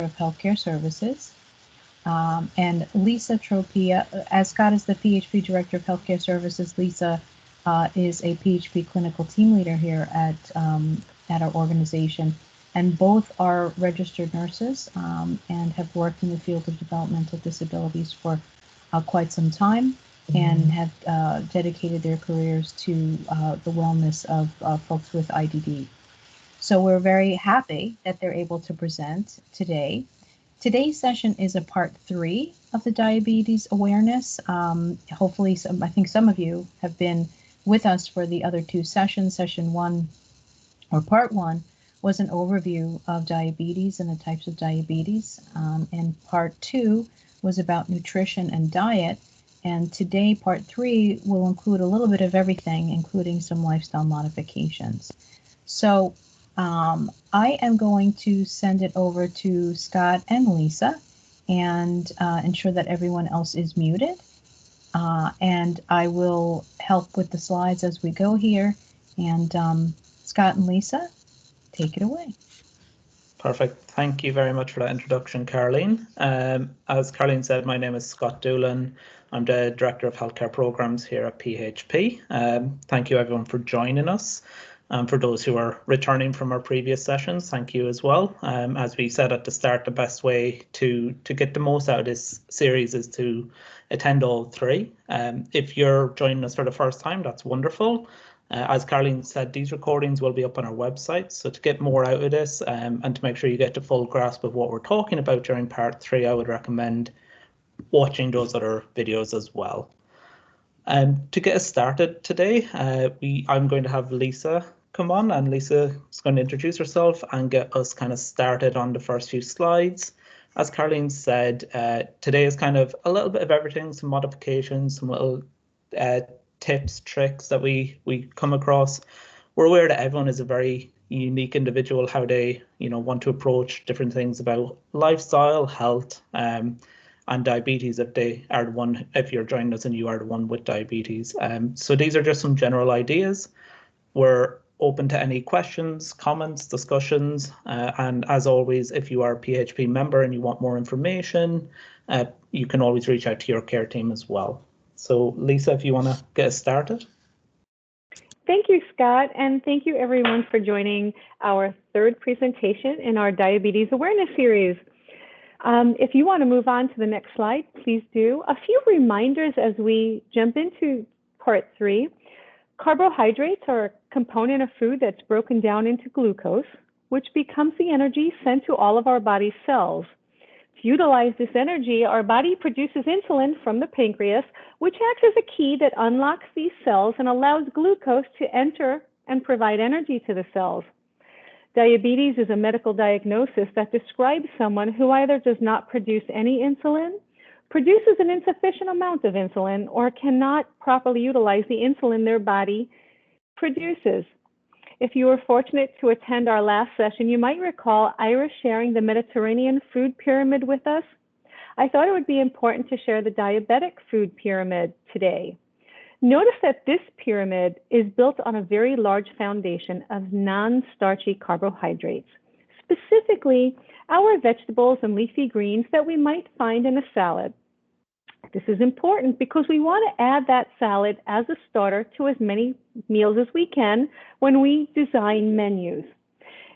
of Healthcare Services. And Lisa Tropia, as Scott is the PHP Director of Healthcare Services, Lisa is a PHP clinical team leader here at our organization. And both are registered nurses and have worked in the field of developmental disabilities for quite some time and have dedicated their careers to the wellness of folks with IDD. So we're very happy that they're able to present today. Today's session is a part 3 of the diabetes awareness. Hopefully, I think some of you have been with us for the other 2 sessions. Session 1, or part 1, was an overview of diabetes and the types of diabetes. And part 2 was about nutrition and diet. And today, part 3 will include a little bit of everything, including some lifestyle modifications. So I am going to send it over to Scott and Lisa and ensure that everyone else is muted. And I will help with the slides as we go here. And Scott and Lisa, take it away. Perfect. Thank you very much for that introduction, Caroline. As Caroline said, my name is Scott Doolan. I'm the Director of Healthcare Programs here at PHP. Thank you everyone for joining us. For those who are returning from our previous sessions, thank you as well. As we said at the start, the best way to get the most out of this series is to attend all 3. If you're joining us for the first time, that's wonderful. As Caroline said, these recordings will be up on our website. So to get more out of this and to make sure you get the full grasp of what we're talking about during part 3, I would recommend watching those other videos as well. To get us started today, I'm going to have Lisa come on, and Lisa is going to introduce herself and get us kind of started on the first few slides. As Caroline said, today is kind of a little bit of everything, some modifications, some little tips, tricks that we come across. We're aware that everyone is a very unique individual, how they want to approach different things about lifestyle, health, and diabetes if you're joining us and you are the one with diabetes. So these are just some general ideas. We're open to any questions, comments, discussions, and as always, if you are a PHP member and you want more information, you can always reach out to your care team as well. So Lisa, if you want to get us started. Thank you, Scott, and thank you everyone for joining our 3rd presentation in our Diabetes Awareness Series. If you want to move on to the next slide, please do. A few reminders as we jump into part 3. Carbohydrates are a component of food that's broken down into glucose, which becomes the energy sent to all of our body cells. To utilize this energy, our body produces insulin from the pancreas, which acts as a key that unlocks these cells and allows glucose to enter and provide energy to the cells. Diabetes is a medical diagnosis that describes someone who either does not produce any insulin, produces an insufficient amount of insulin, or cannot properly utilize the insulin their body produces. If you were fortunate to attend our last session, you might recall Ira sharing the Mediterranean food pyramid with us. I thought it would be important to share the diabetic food pyramid today. Notice that this pyramid is built on a very large foundation of non-starchy carbohydrates, specifically our vegetables and leafy greens that we might find in a salad. This is important because we want to add that salad as a starter to as many meals as we can when we design menus.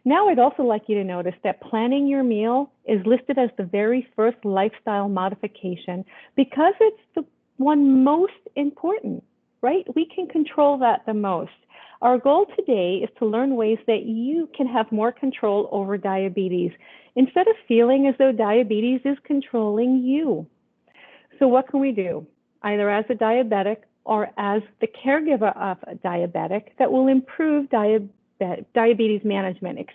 Now, I'd also like you to notice that planning your meal is listed as the very first lifestyle modification because it's the one most important, right? We can control that the most. Our goal today is to learn ways that you can have more control over diabetes instead of feeling as though diabetes is controlling you. So what can we do, either as a diabetic or as the caregiver of a diabetic, that will improve diabetes management,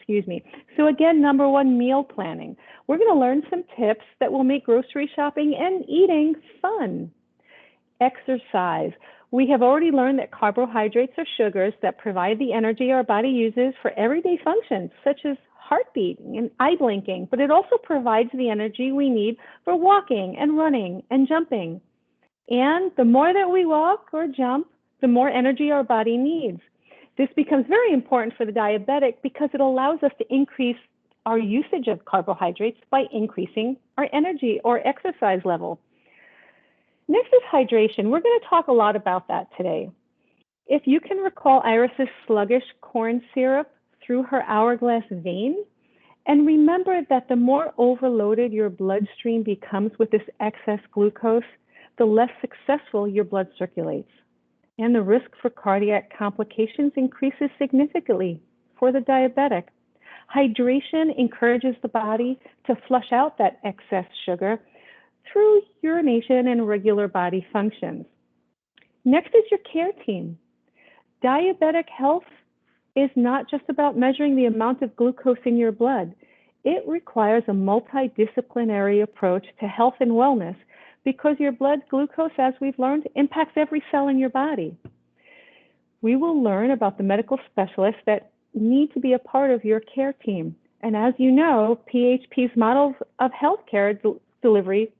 So again, number 1, meal planning. We're going to learn some tips that will make grocery shopping and eating fun. Exercise. We have already learned that carbohydrates are sugars that provide the energy our body uses for everyday functions, such as heartbeat and eye blinking, but it also provides the energy we need for walking and running and jumping. And the more that we walk or jump, the more energy our body needs. This becomes very important for the diabetic because it allows us to increase our usage of carbohydrates by increasing our energy or exercise level. Next is hydration. We're going to talk a lot about that today. If you can recall Iris's sluggish corn syrup through her hourglass vein, and remember that the more overloaded your bloodstream becomes with this excess glucose, the less successful your blood circulates. And the risk for cardiac complications increases significantly for the diabetic. Hydration encourages the body to flush out that excess sugar through urination and regular body functions. Next is your care team. Diabetic health is not just about measuring the amount of glucose in your blood. It requires a multidisciplinary approach to health and wellness because your blood glucose, as we've learned, impacts every cell in your body. We will learn about the medical specialists that need to be a part of your care team. And as you know, PHP's model of healthcare delivery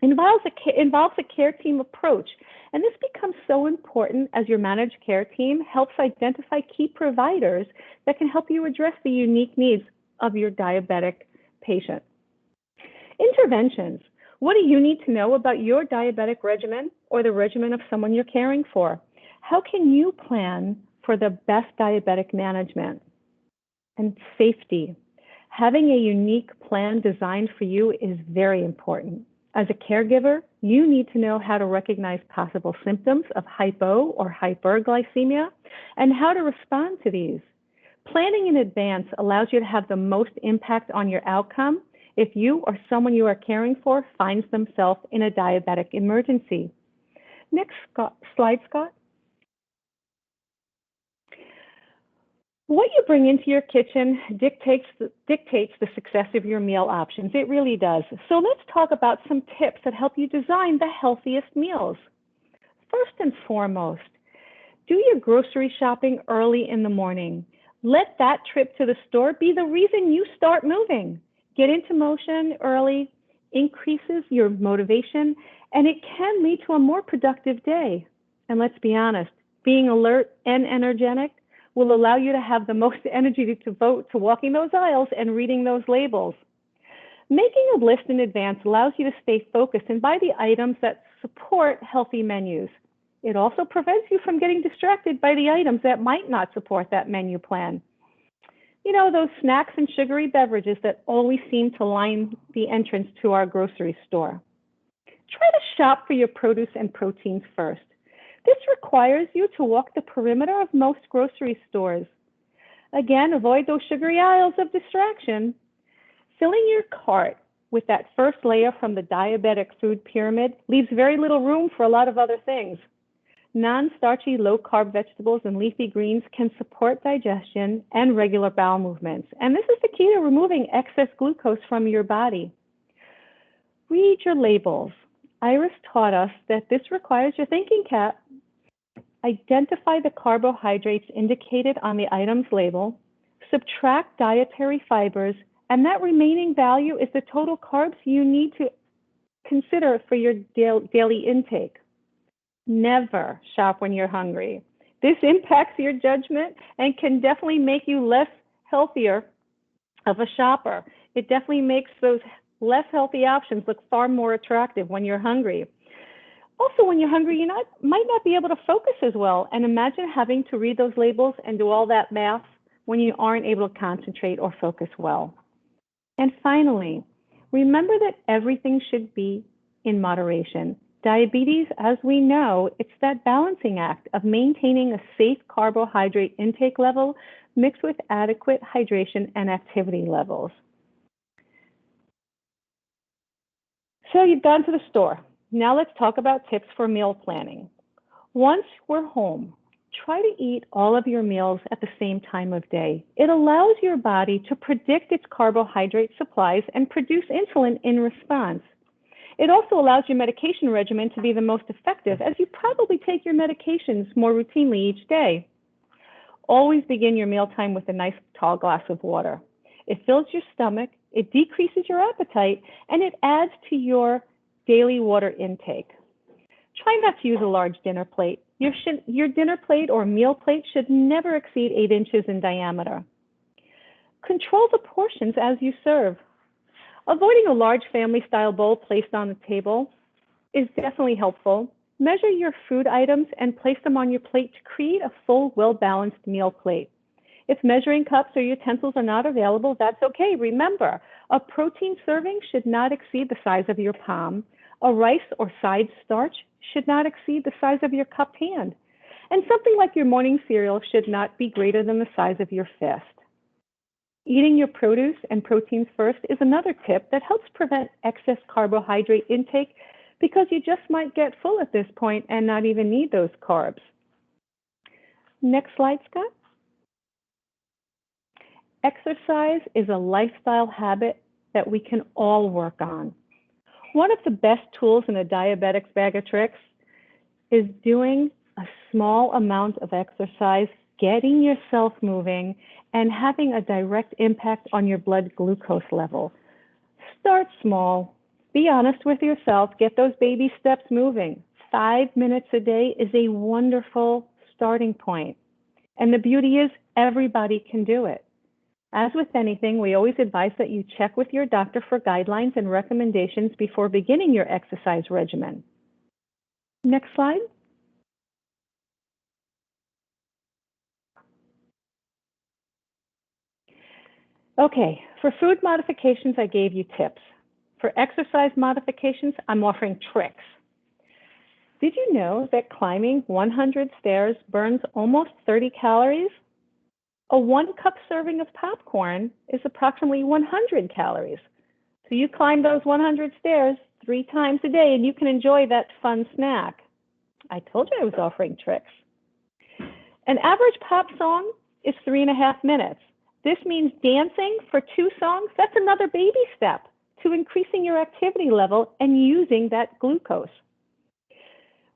involves a care team approach. And this becomes so important as your managed care team helps identify key providers that can help you address the unique needs of your diabetic patient. Interventions. What do you need to know about your diabetic regimen or the regimen of someone you're caring for? How can you plan for the best diabetic management? And safety. Having a unique plan designed for you is very important. As a caregiver, you need to know how to recognize possible symptoms of hypo or hyperglycemia and how to respond to these. Planning in advance allows you to have the most impact on your outcome if you or someone you are caring for finds themselves in a diabetic emergency. Next slide, Scott. What you bring into your kitchen dictates the success of your meal options. It really does. So let's talk about some tips that help you design the healthiest meals. First and foremost, do your grocery shopping early in the morning. Let that trip to the store be the reason you start moving. Get into motion early, increases your motivation, and it can lead to a more productive day. And let's be honest, being alert and energetic will allow you to have the most energy to devote to walking those aisles and reading those labels. Making a list in advance allows you to stay focused and buy the items that support healthy menus. It also prevents you from getting distracted by the items that might not support that menu plan. You know, those snacks and sugary beverages that always seem to line the entrance to our grocery store. Try to shop for your produce and proteins first. This requires you to walk the perimeter of most grocery stores. Again, avoid those sugary aisles of distraction. Filling your cart with that first layer from the diabetic food pyramid leaves very little room for a lot of other things. Non-starchy, low-carb vegetables and leafy greens can support digestion and regular bowel movements. And this is the key to removing excess glucose from your body. Read your labels. Iris taught us that this requires your thinking cap. Identify the carbohydrates indicated on the item's label, subtract dietary fibers, and that remaining value is the total carbs you need to consider for your daily intake. Never shop when you're hungry. This impacts your judgment and can definitely make you less healthier of a shopper. It definitely makes those less healthy options look far more attractive when you're hungry. Also, when you're hungry, you might not be able to focus as well. And imagine having to read those labels and do all that math when you aren't able to concentrate or focus well. And finally, remember that everything should be in moderation. Diabetes, as we know, it's that balancing act of maintaining a safe carbohydrate intake level mixed with adequate hydration and activity levels. So you've gone to the store. Now let's talk about tips for meal planning. Once we're home, try to eat all of your meals at the same time of day. It allows your body to predict its carbohydrate supplies and produce insulin in response. It also allows your medication regimen to be the most effective, as you probably take your medications more routinely each day. Always begin your mealtime with a nice tall glass of water. It fills your stomach, it decreases your appetite, and it adds to your daily water intake. Try not to use a large dinner plate. Your dinner plate or meal plate should never exceed 8 inches in diameter. Control the portions as you serve. Avoiding a large family-style bowl placed on the table is definitely helpful. Measure your food items and place them on your plate to create a full, well-balanced meal plate. If measuring cups or utensils are not available, that's okay. Remember, a protein serving should not exceed the size of your palm. A rice or side starch should not exceed the size of your cupped hand. And something like your morning cereal should not be greater than the size of your fist. Eating your produce and proteins first is another tip that helps prevent excess carbohydrate intake, because you just might get full at this point and not even need those carbs. Next slide, Scott. Exercise is a lifestyle habit that we can all work on. One of the best tools in a diabetic's bag of tricks is doing a small amount of exercise, getting yourself moving, and having a direct impact on your blood glucose level. Start small. Be honest with yourself. Get those baby steps moving. 5 minutes a day is a wonderful starting point. And the beauty is everybody can do it. As with anything, we always advise that you check with your doctor for guidelines and recommendations before beginning your exercise regimen. Next slide. Okay, for food modifications, I gave you tips. For exercise modifications, I'm offering tricks. Did you know that climbing 100 stairs burns almost 30 calories? A 1-cup serving of popcorn is approximately 100 calories. So you climb those 100 stairs 3 times a day and you can enjoy that fun snack. I told you I was offering tricks. An average pop song is 3.5 minutes. This means dancing for 2 songs. That's another baby step to increasing your activity level and using that glucose.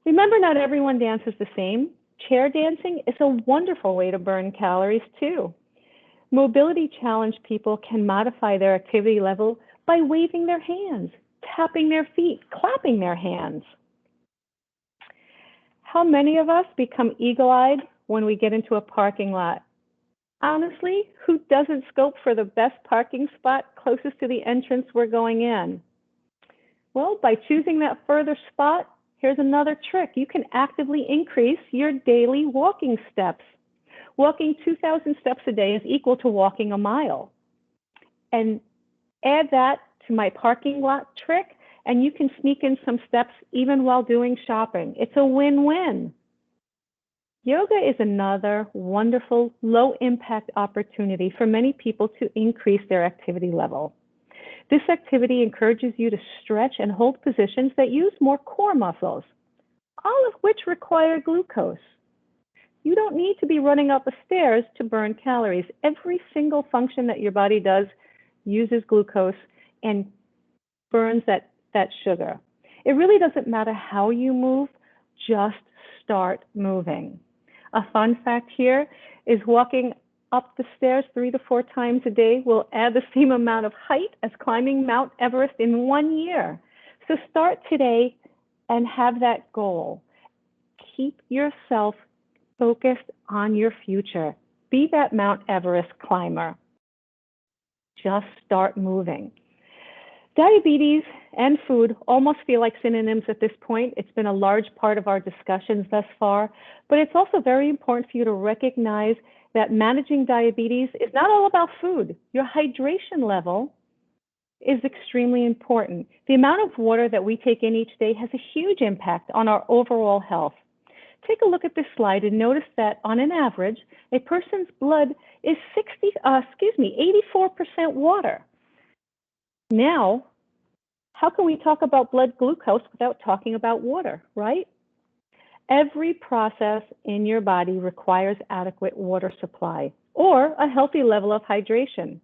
Remember, not everyone dances the same. Chair dancing is a wonderful way to burn calories too. Mobility challenged people can modify their activity level by waving their hands, tapping their feet, clapping their hands. How many of us become eagle-eyed when we get into a parking lot? Honestly, who doesn't scope for the best parking spot closest to the entrance we're going in? Well, by choosing that further spot, here's another trick. You can actively increase your daily walking steps. Walking 2,000 steps a day is equal to walking a mile. And add that to my parking lot trick, and you can sneak in some steps even while doing shopping. It's a win-win. Yoga is another wonderful low-impact opportunity for many people to increase their activity level. This activity encourages you to stretch and hold positions that use more core muscles, all of which require glucose. You don't need to be running up the stairs to burn calories. Every single function that your body does uses glucose and burns that sugar. It really doesn't matter how you move, just start moving. A fun fact here is walking up the stairs 3 to 4 times a day will add the same amount of height as climbing Mount Everest in 1 year. So start today and have that goal. Keep yourself focused on your future. Be that Mount Everest climber. Just start moving. Diabetes and food almost feel like synonyms at this point. It's been a large part of our discussions thus far, but it's also very important for you to recognize that managing diabetes is not all about food. Your hydration level is extremely important. The amount of water that we take in each day has a huge impact on our overall health. Take a look at this slide and notice that on an average, a person's blood is 84% water. Now, how can we talk about blood glucose without talking about water, right? Every process in your body requires adequate water supply or a healthy level of hydration.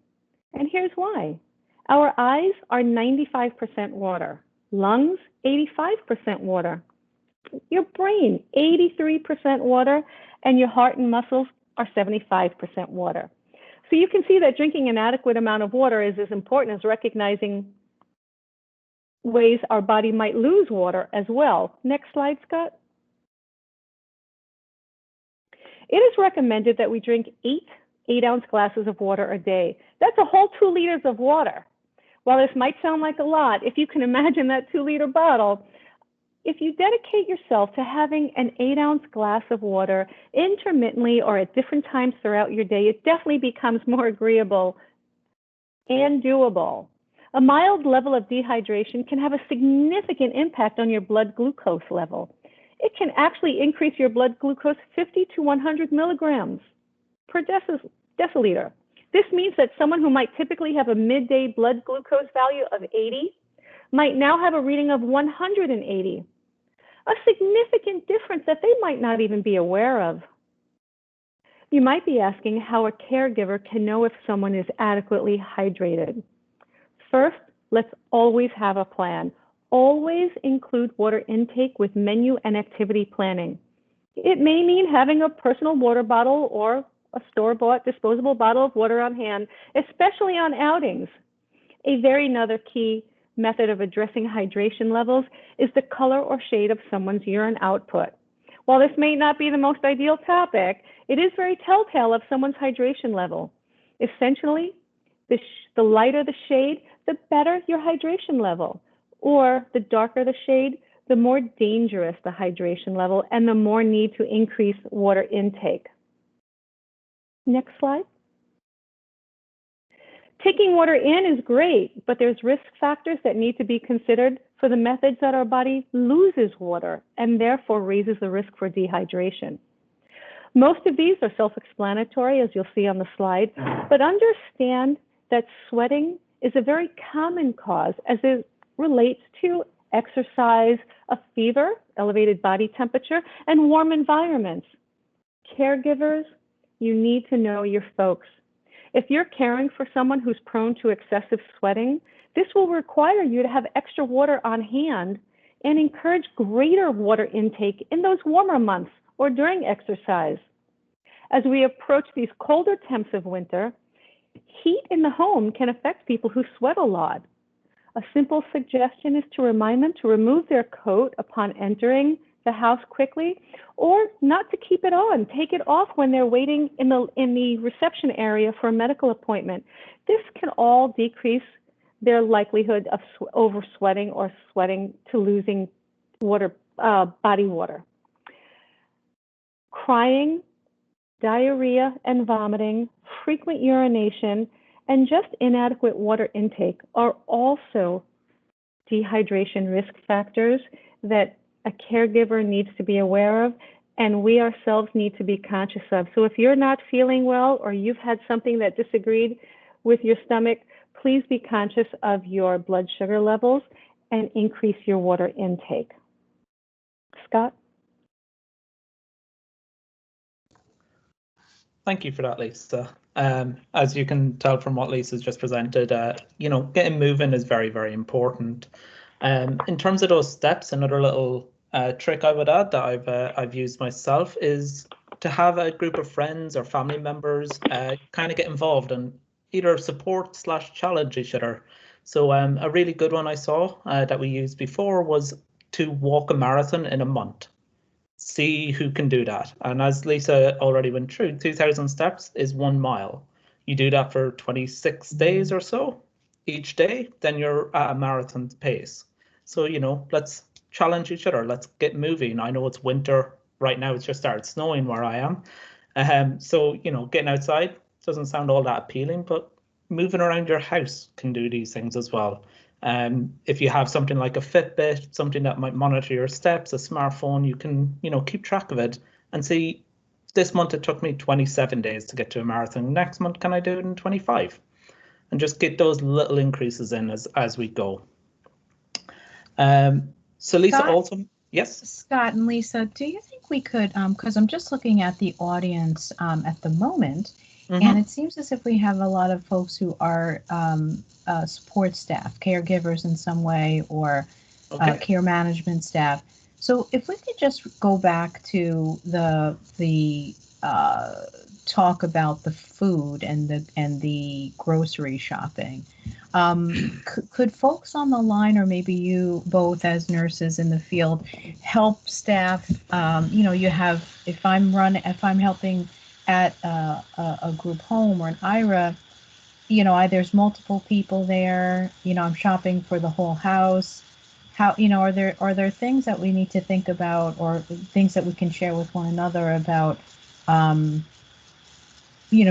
And here's why. Our eyes are 95% water, lungs 85% water, your brain 83% water, and your heart and muscles are 75% water. So you can see that drinking an adequate amount of water is as important as recognizing ways our body might lose water as well. Next slide, Scott. It is recommended that we drink 8 8-ounce glasses of water a day. That's a whole 2 liters of water. While this might sound like a lot, if you can imagine that 2-liter bottle, if you dedicate yourself to having an 8-ounce glass of water intermittently or at different times throughout your day, it definitely becomes more agreeable and doable. A mild level of dehydration can have a significant impact on your blood glucose level. It can actually increase your blood glucose 50 to 100 milligrams per deciliter. This means that someone who might typically have a midday blood glucose value of 80 might now have a reading of 180, a significant difference that they might not even be aware of. You might be asking how a caregiver can know if someone is adequately hydrated. First, let's always have a plan. Always include water intake with menu and activity planning. It may mean having a personal water bottle or a store-bought disposable bottle of water on hand, especially on outings. A very another key method of addressing hydration levels is the color or shade of someone's urine output. While this may not be the most ideal topic, it is very telltale of someone's hydration level. Essentially, the lighter the shade, the better your hydration level, or the darker the shade, the more dangerous the hydration level and the more need to increase water intake. Next slide. Taking water in is great, but there's risk factors that need to be considered for the methods that our body loses water and therefore raises the risk for dehydration. Most of these are self-explanatory, as you'll see on the slide, but understand that sweating is a very common cause as it relates to exercise, a fever, elevated body temperature, and warm environments. Caregivers, you need to know your folks. If you're caring for someone who's prone to excessive sweating, this will require you to have extra water on hand and encourage greater water intake in those warmer months or during exercise. As we approach these colder temps of winter, heat in the home can affect people who sweat a lot. A simple suggestion is to remind them to remove their coat upon entering the house quickly, or not to keep it on. Take it off when they're waiting in the reception area for a medical appointment. This can all decrease their likelihood of oversweating or sweating to losing water, body water. Crying, diarrhea and vomiting, frequent urination, and just inadequate water intake are also dehydration risk factors that a caregiver needs to be aware of, and we ourselves need to be conscious of. So if you're not feeling well or you've had something that disagreed with your stomach, please be conscious of your blood sugar levels and increase your water intake. Scott? Thank you for that, Lisa. As you can tell from what Lisa's just presented, getting moving is very, very important. In terms of those steps, another little trick I would add that I've used myself is to have a group of friends or family members kind of get involved and either support / challenge each other. So a really good one I saw that we used before was to walk a marathon in a month. See who can do that. And as Lisa already went through, 2,000 steps is 1 mile. You do that for 26 days or so each day, then you're at a marathon pace. So, let's challenge each other. Let's get moving. I know it's winter right now. It's just started snowing where I am. So, getting outside doesn't sound all that appealing, but moving around your house can do these things as well. If you have something like a Fitbit, something that might monitor your steps, a smartphone, you can, keep track of it and see, this month it took me 27 days to get to a marathon. Next month, can I do it in 25? And just get those little increases in as we go. So Lisa, Scott, also, yes? Scott and Lisa, do you think we could, because I'm just looking at the audience at the moment, and it seems as if we have a lot of folks who are support staff, caregivers in some way, or care management staff. So if we could just go back to the talk about the food and the grocery shopping. Could folks on the line, or maybe you both as nurses in the field, help staff? You have, if I'm helping at a group home or an IRA, there's multiple people there. I'm shopping for the whole house. How, are there things that we need to think about, or things that we can share with one another about,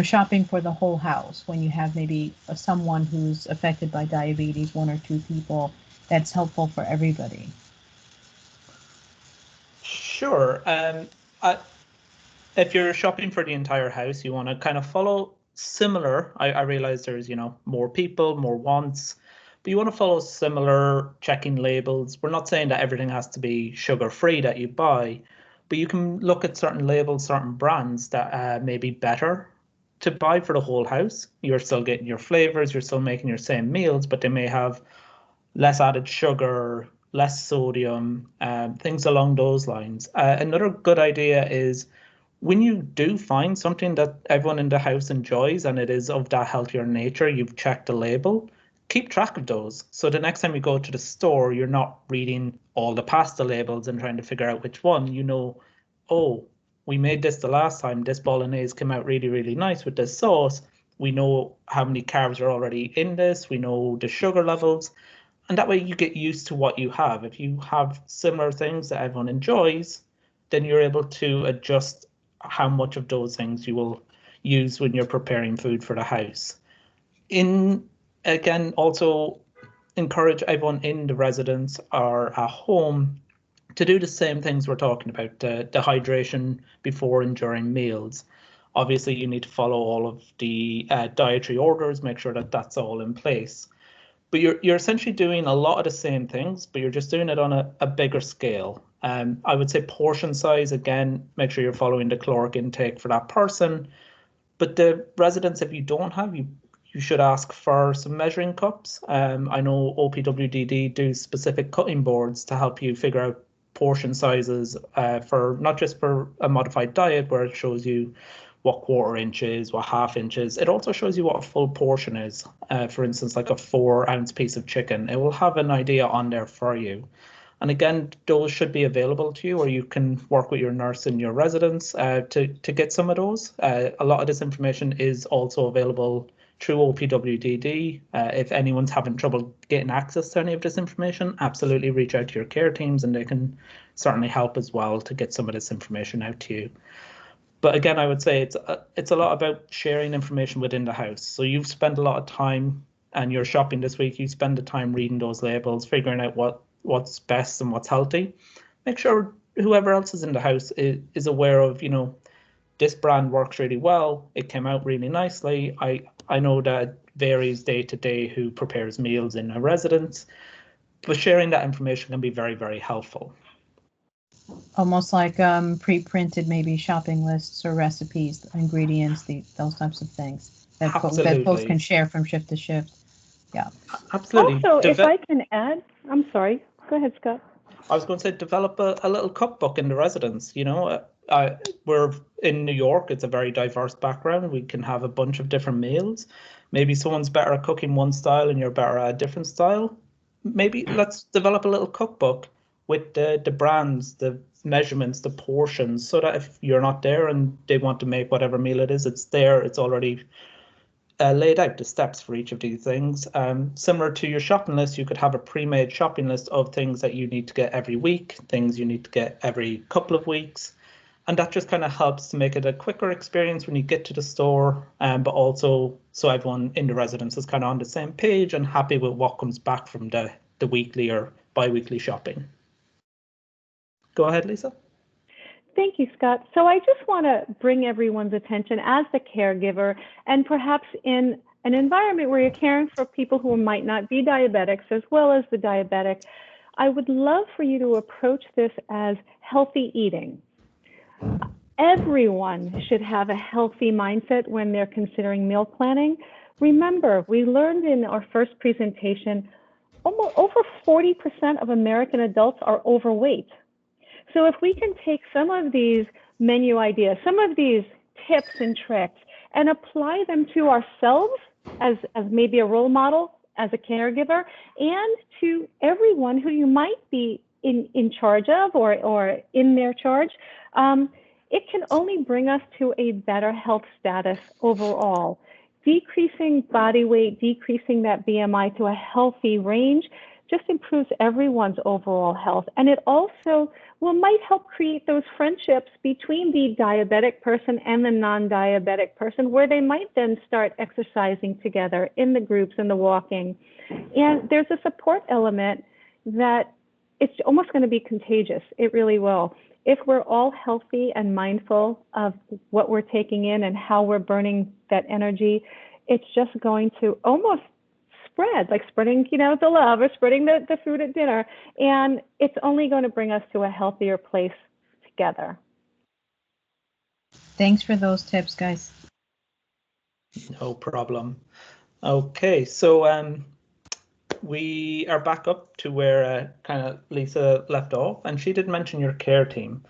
shopping for the whole house when you have maybe someone who's affected by diabetes, one or two people, that's helpful for everybody? Sure. If you're shopping for the entire house, you want to kind of follow similar. I realize there's, more people, more wants, but you want to follow similar checking labels. We're not saying that everything has to be sugar-free that you buy, but you can look at certain labels, certain brands that may be better to buy for the whole house. You're still getting your flavors, you're still making your same meals, but they may have less added sugar, less sodium, things along those lines. Another good idea is when you do find something that everyone in the house enjoys and it is of that healthier nature, you've checked the label, keep track of those. So the next time you go to the store, you're not reading all the pasta labels and trying to figure out which one. Oh, we made this the last time. This bolognese came out really, really nice with this sauce. We know how many carbs are already in this. We know the sugar levels. And that way you get used to what you have. If you have similar things that everyone enjoys, then you're able to adjust how much of those things you will use when you're preparing food for the house. Again, also encourage everyone in the residence or at home to do the same things we're talking about, the hydration before and during meals. Obviously, you need to follow all of the dietary orders, make sure that that's all in place. But you're essentially doing a lot of the same things, but you're just doing it on a bigger scale. I would say portion size, again, make sure you're following the caloric intake for that person. But the residents, if you don't have, you should ask for some measuring cups. I know OPWDD do specific cutting boards to help you figure out portion sizes for not just for a modified diet where it shows you what quarter inches, what half inches. It also shows you what a full portion is. For instance, like a 4-ounce piece of chicken, it will have an idea on there for you. And again, those should be available to you, or you can work with your nurse in your residence to get some of those. A lot of this information is also available through OPWDD. If anyone's having trouble getting access to any of this information, absolutely reach out to your care teams and they can certainly help as well to get some of this information out to you. But again, I would say it's a lot about sharing information within the house. So you've spent a lot of time and you're shopping this week, you spend the time reading those labels, figuring out what's best and what's healthy. Make sure whoever else is in the house is aware of, this brand works really well. It came out really nicely. I know that it varies day to day who prepares meals in a residence, but sharing that information can be very, very helpful. Almost like pre-printed maybe shopping lists or recipes, ingredients, those types of things that folks can share from shift to shift. Yeah. Absolutely. Also, if I can add, I'm sorry. Go ahead, Scott. I was going to say develop a little cookbook in the residence. We're in New York. It's a very diverse background. We can have a bunch of different meals. Maybe someone's better at cooking one style and you're better at a different style. Maybe let's develop a little cookbook with the brands, the measurements, the portions, so that if you're not there and they want to make whatever meal it is, it's there. It's already laid out the steps for each of these things. Similar to your shopping list, you could have a pre-made shopping list of things that you need to get every week, things you need to get every couple of weeks. And that just kind of helps to make it a quicker experience when you get to the store, but also so everyone in the residence is kind of on the same page and happy with what comes back from the weekly or bi-weekly shopping. Go ahead, Lisa. Thank you, Scott. So I just want to bring everyone's attention as the caregiver, and perhaps in an environment where you're caring for people who might not be diabetics as well as the diabetic, I would love for you to approach this as healthy eating. Everyone should have a healthy mindset when they're considering meal planning. Remember, we learned in our first presentation, almost over 40% of American adults are overweight. So if we can take some of these menu ideas, some of these tips and tricks, and apply them to ourselves as maybe a role model, as a caregiver, and to everyone who you might be in charge of or in their charge, it can only bring us to a better health status overall. Decreasing body weight, decreasing that BMI to a healthy range just improves everyone's overall health. And it also might help create those friendships between the diabetic person and the non-diabetic person, where they might then start exercising together in the groups and the walking. And there's a support element that it's almost going to be contagious. It really will. If we're all healthy and mindful of what we're taking in and how we're burning that energy, it's just going to almost spread, like spreading, the love or spreading the food at dinner. And it's only going to bring us to a healthier place together. Thanks for those tips, guys. No problem. Okay, so we are back up to where kind of Lisa left off, and she did mention your care team.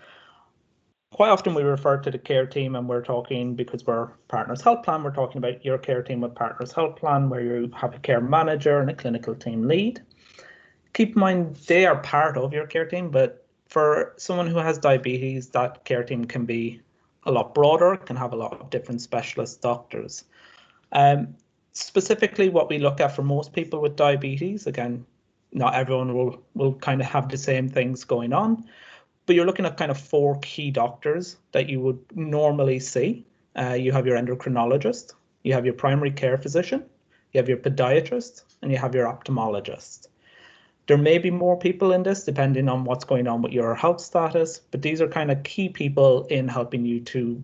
Quite often we refer to the care team, and we're talking, because we're Partners Health Plan, we're talking about your care team with Partners Health Plan, where you have a care manager and a clinical team lead. Keep in mind, they are part of your care team, but for someone who has diabetes, that care team can be a lot broader, can have a lot of different specialist doctors. Specifically, what we look at for most people with diabetes, again, not everyone will kind of have the same things going on, but you're looking at kind of 4 key doctors that you would normally see. You have your endocrinologist, you have your primary care physician, you have your podiatrist, and you have your ophthalmologist. There may be more people in this depending on what's going on with your health status, but these are kind of key people in helping you to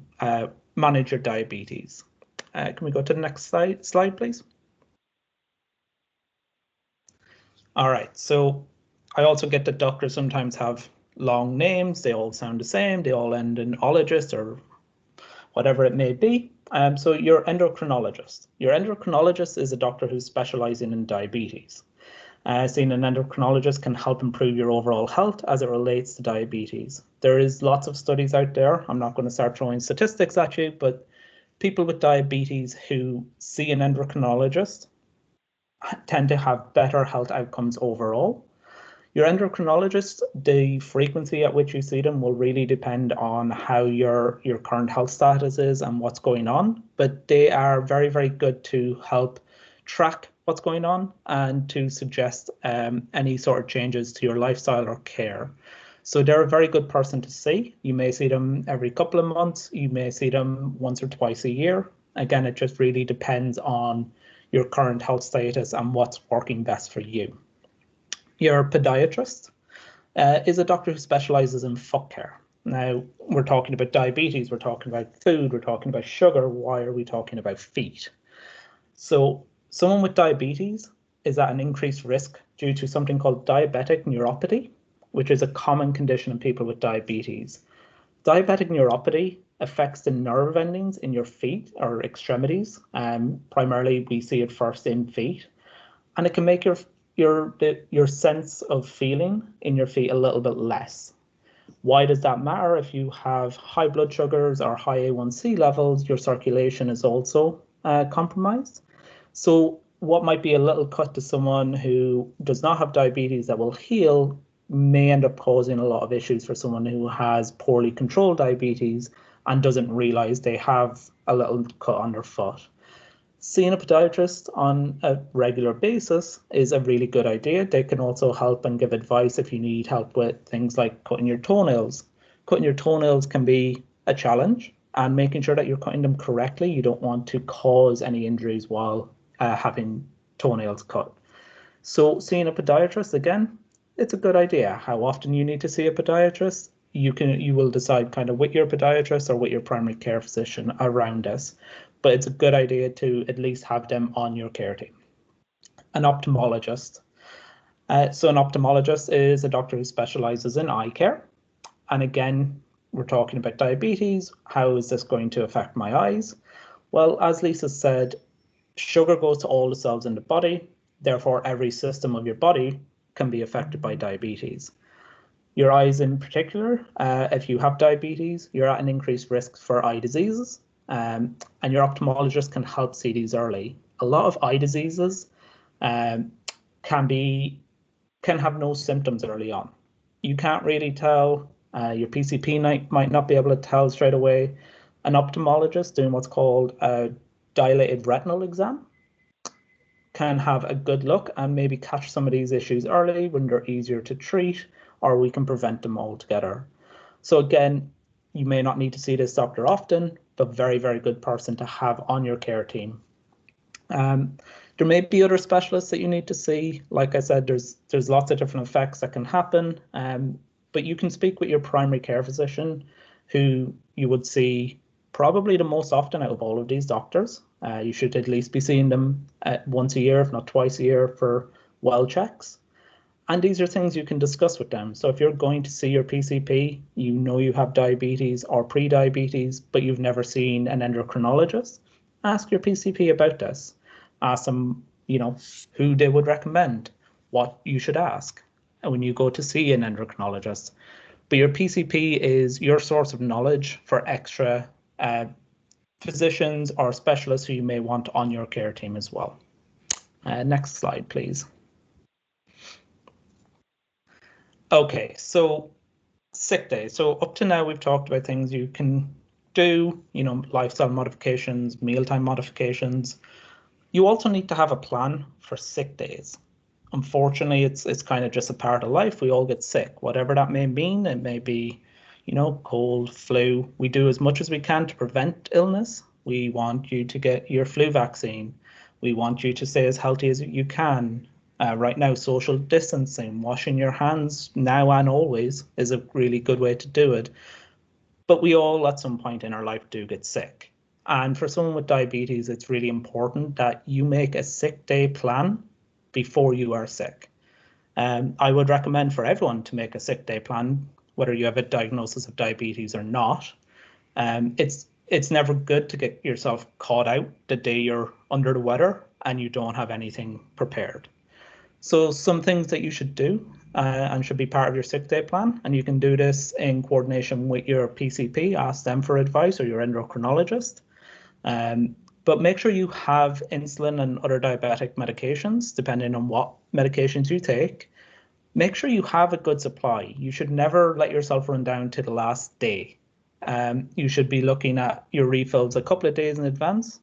manage your diabetes. Can we go to the next slide, please? All right, so I also get that doctors sometimes have long names. They all sound the same. They all end in ologist or whatever it may be. So your endocrinologist. Your endocrinologist is a doctor who's specializing in diabetes. Seeing an endocrinologist can help improve your overall health as it relates to diabetes. There is lots of studies out there. I'm not going to start throwing statistics at you, but people with diabetes who see an endocrinologist tend to have better health outcomes overall. Your endocrinologist, the frequency at which you see them will really depend on how your current health status is and what's going on, but they are very, very good to help track what's going on and to suggest any sort of changes to your lifestyle or care. So they're a very good person to see. You may see them every couple of months. You may see them once or twice a year. Again, it just really depends on your current health status and what's working best for you. Your podiatrist is a doctor who specializes in foot care. Now, we're talking about diabetes, we're talking about food, we're talking about sugar. Why are we talking about feet? So someone with diabetes is at an increased risk due to something called diabetic neuropathy, which is a common condition in people with diabetes. Diabetic neuropathy affects the nerve endings in your feet or extremities. Primarily, we see it first in feet, and it can make your sense of feeling in your feet a little bit less. Why does that matter? If you have high blood sugars or high A1C levels, your circulation is also compromised. So what might be a little cut to someone who does not have diabetes that will heal may end up causing a lot of issues for someone who has poorly controlled diabetes and doesn't realize they have a little cut on their foot. Seeing a podiatrist on a regular basis is a really good idea. They can also help and give advice if you need help with things like cutting your toenails. Cutting your toenails can be a challenge, and making sure that you're cutting them correctly. You don't want to cause any injuries while having toenails cut. So seeing a podiatrist, again, it's a good idea. How often you need to see a podiatrist, you will decide kind of with your podiatrist or with your primary care physician around this. But it's a good idea to at least have them on your care team. An ophthalmologist. So an ophthalmologist is a doctor who specializes in eye care. And again, we're talking about diabetes. How is this going to affect my eyes? Well, as Lisa said, sugar goes to all the cells in the body. Therefore, every system of your body can be affected by diabetes. Your eyes in particular, if you have diabetes, you're at an increased risk for eye diseases. And your ophthalmologist can help see these early. A lot of eye diseases can have no symptoms early on. You can't really tell Your PCP might not be able to tell straight away. An ophthalmologist doing what's called a dilated retinal exam can have a good look and maybe catch some of these issues early when they're easier to treat, or we can prevent them altogether. So again, you may not need to see this doctor often, but very, very good person to have on your care team. There may be other specialists that you need to see. Like I said, there's lots of different effects that can happen, but you can speak with your primary care physician, who you would see probably the most often out of all of these doctors. You should at least be seeing them once a year, if not twice a year, for well checks. And these are things you can discuss with them. So if you're going to see your PCP, you know you have diabetes or pre-diabetes, but you've never seen an endocrinologist, ask your PCP about this. Ask them, who they would recommend, what you should ask when you go to see an endocrinologist. But your PCP is your source of knowledge for extra physicians or specialists who you may want on your care team as well. Next slide, please. Okay, so sick days. So up to now, we've talked about things you can do, lifestyle modifications, mealtime modifications. You also need to have a plan for sick days. Unfortunately, it's kind of just a part of life. We all get sick, whatever that may mean. It may be, cold, flu. We do as much as we can to prevent illness. We want you to get your flu vaccine. We want you to stay as healthy as you can. Right now, social distancing, washing your hands now and always is a really good way to do it. But we all at some point in our life do get sick. And for someone with diabetes, it's really important that you make a sick day plan before you are sick. I would recommend for everyone to make a sick day plan, whether you have a diagnosis of diabetes or not. It's never good to get yourself caught out the day you're under the weather and you don't have anything prepared. So some things that you should do and should be part of your sick day plan, and you can do this in coordination with your PCP, ask them for advice, or your endocrinologist. But make sure you have insulin and other diabetic medications, depending on what medications you take. Make sure you have a good supply. You should never let yourself run down to the last day. You should be looking at your refills a couple of days in advance,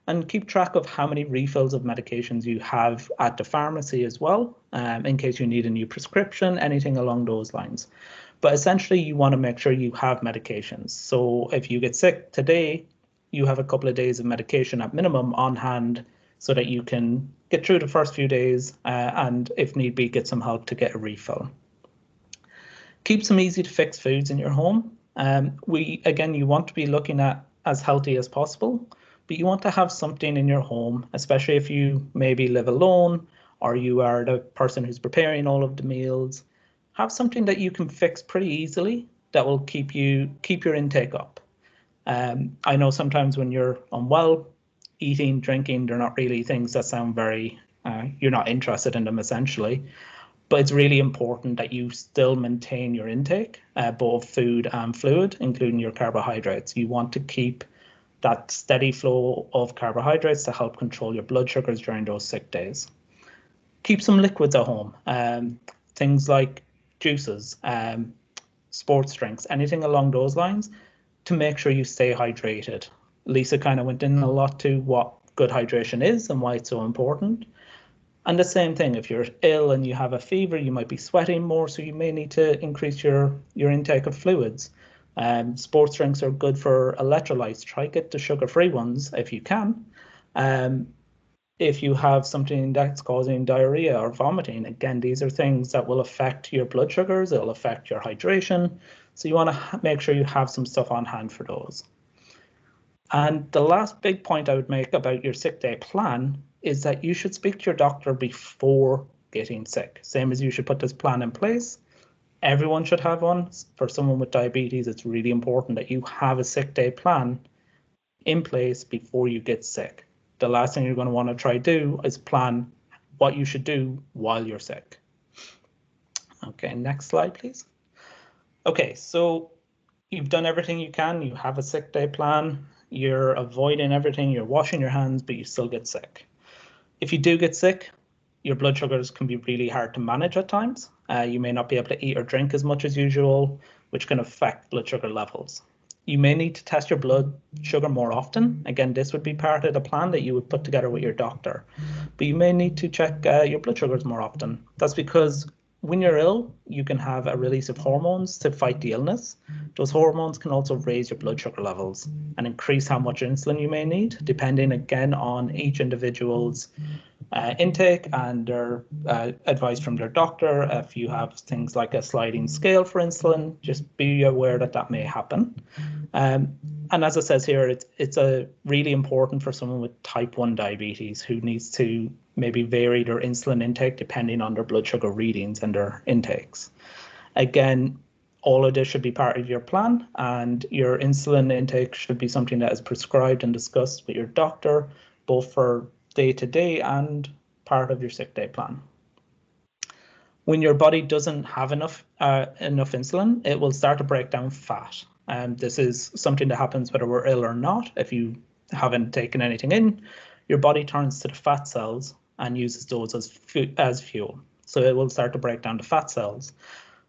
and keep track of how many refills of medications you have at the pharmacy as well, in case you need a new prescription, anything along those lines. But essentially, you want to make sure you have medications. So if you get sick today, you have a couple of days of medication at minimum on hand so that you can get through the first few days and, if need be, get some help to get a refill. Keep some easy to fix foods in your home. You want to be looking at as healthy as possible, but you want to have something in your home, especially if you maybe live alone or you are the person who's preparing all of the meals. Have something that you can fix pretty easily that will keep your intake up. I know sometimes when you're unwell, eating, drinking, they're not really things that sound very, you're not interested in them essentially, but it's really important that you still maintain your intake, both food and fluid, including your carbohydrates. You want to keep that steady flow of carbohydrates to help control your blood sugars during those sick days. Keep some liquids at home, things like juices, sports drinks, anything along those lines, to make sure you stay hydrated. Lisa kind of went in a lot to what good hydration is and why it's so important. And the same thing, if you're ill and you have a fever, you might be sweating more, so you may need to increase your intake of fluids. Sports drinks are good for electrolytes. Try get the sugar-free ones if you can. If you have something that's causing diarrhea or vomiting, again, these are things that will affect your blood sugars, it'll affect your hydration. So you want to make sure you have some stuff on hand for those. And the last big point I would make about your sick day plan is that you should speak to your doctor before getting sick. Same as you should put this plan in place. Everyone should have one. For someone with diabetes, it's really important that you have a sick day plan in place before you get sick. The last thing you're going to want to try do is plan what you should do while you're sick. Okay, next slide, please. Okay, so you've done everything you can. You have a sick day plan. You're avoiding everything. You're washing your hands, but you still get sick. If you do get sick, your blood sugars can be really hard to manage at times. You may not be able to eat or drink as much as usual. which can affect blood sugar levels. You may need to test your blood sugar more often. Again, this would be part of the plan that you would put together with your doctor. But you may need to check your blood sugars more often. That's because when you're ill, you can have a release of hormones to fight the illness. Those hormones can also raise your blood sugar levels and increase how much insulin you may need, depending again on each individual's intake and their advice from their doctor. If you have things like a sliding scale for insulin, just be aware that that may happen. And as it says here, it's a really important for someone with type 1 diabetes who needs to maybe vary their insulin intake depending on their blood sugar readings and their intakes. Again, all of this should be part of your plan, and your insulin intake should be something that is prescribed and discussed with your doctor, both for day-to-day and part of your sick day plan. When your body doesn't have enough insulin, it will start to break down fat. This is something that happens whether we're ill or not. If you haven't taken anything in, your body turns to the fat cells and uses those as fuel. So it will start to break down the fat cells.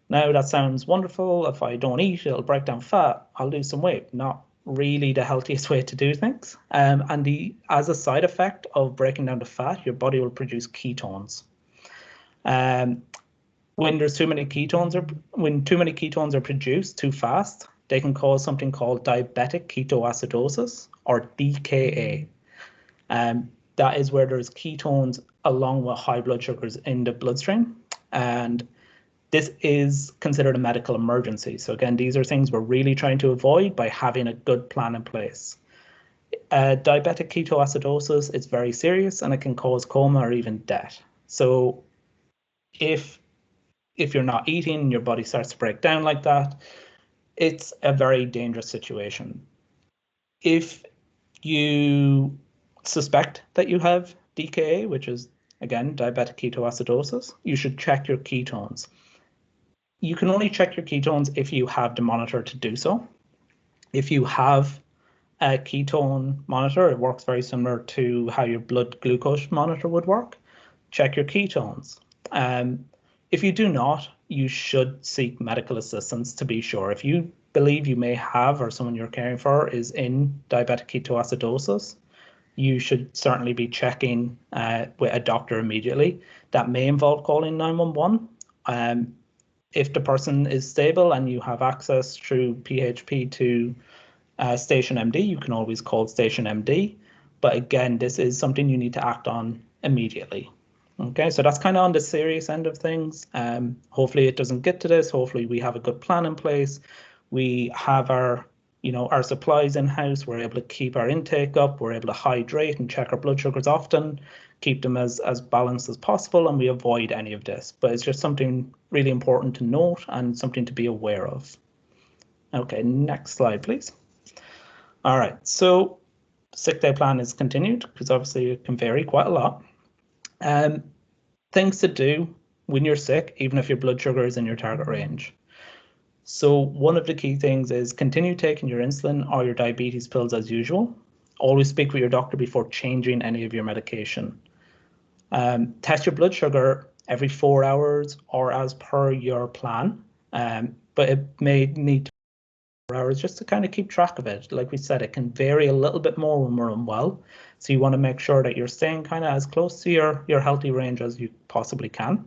Now that sounds wonderful. If I don't eat, it'll break down fat. I'll lose some weight. Not really the healthiest way to do things. As a side effect of breaking down the fat, your body will produce ketones. When too many ketones are produced too fast, they can cause something called diabetic ketoacidosis, or DKA. That is where there's ketones along with high blood sugars in the bloodstream, and this is considered a medical emergency. So again, these are things we're really trying to avoid by having a good plan in place. Diabetic ketoacidosis is very serious and it can cause coma or even death. So if you're not eating, your body starts to break down like that, it's a very dangerous situation. If you suspect that you have DKA, which is again diabetic ketoacidosis, you should check your ketones. You can only check your ketones if you have the monitor to do so. If you have a ketone monitor, it works very similar to how your blood glucose monitor would work. Check your ketones. If you do not, you should seek medical assistance to be sure. If you believe you may have, or someone you're caring for is in diabetic ketoacidosis, you should certainly be checking with a doctor immediately. That may involve calling 911. If the person is stable and you have access through PHP to Station MD, you can always call Station MD. But again, this is something you need to act on immediately. Okay, so that's kind of on the serious end of things. Hopefully it doesn't get to this. Hopefully we have a good plan in place. We have our supplies in house. We're able to keep our intake up. We're able to hydrate and check our blood sugars often, keep them as balanced as possible, and we avoid any of this. But it's just something really important to note and something to be aware of. Okay, next slide, please. All right, so sick day plan is continued because obviously it can vary quite a lot. Things to do when you're sick, even if your blood sugar is in your target range. So one of the key things is continue taking your insulin or your diabetes pills as usual. Always speak with your doctor before changing any of your medication. Test your blood sugar every 4 hours or as per your plan, but it may need to be 4 hours just to kind of keep track of it. Like we said, it can vary a little bit more when we're unwell. So you want to make sure that you're staying kind of as close to your healthy range as you possibly can.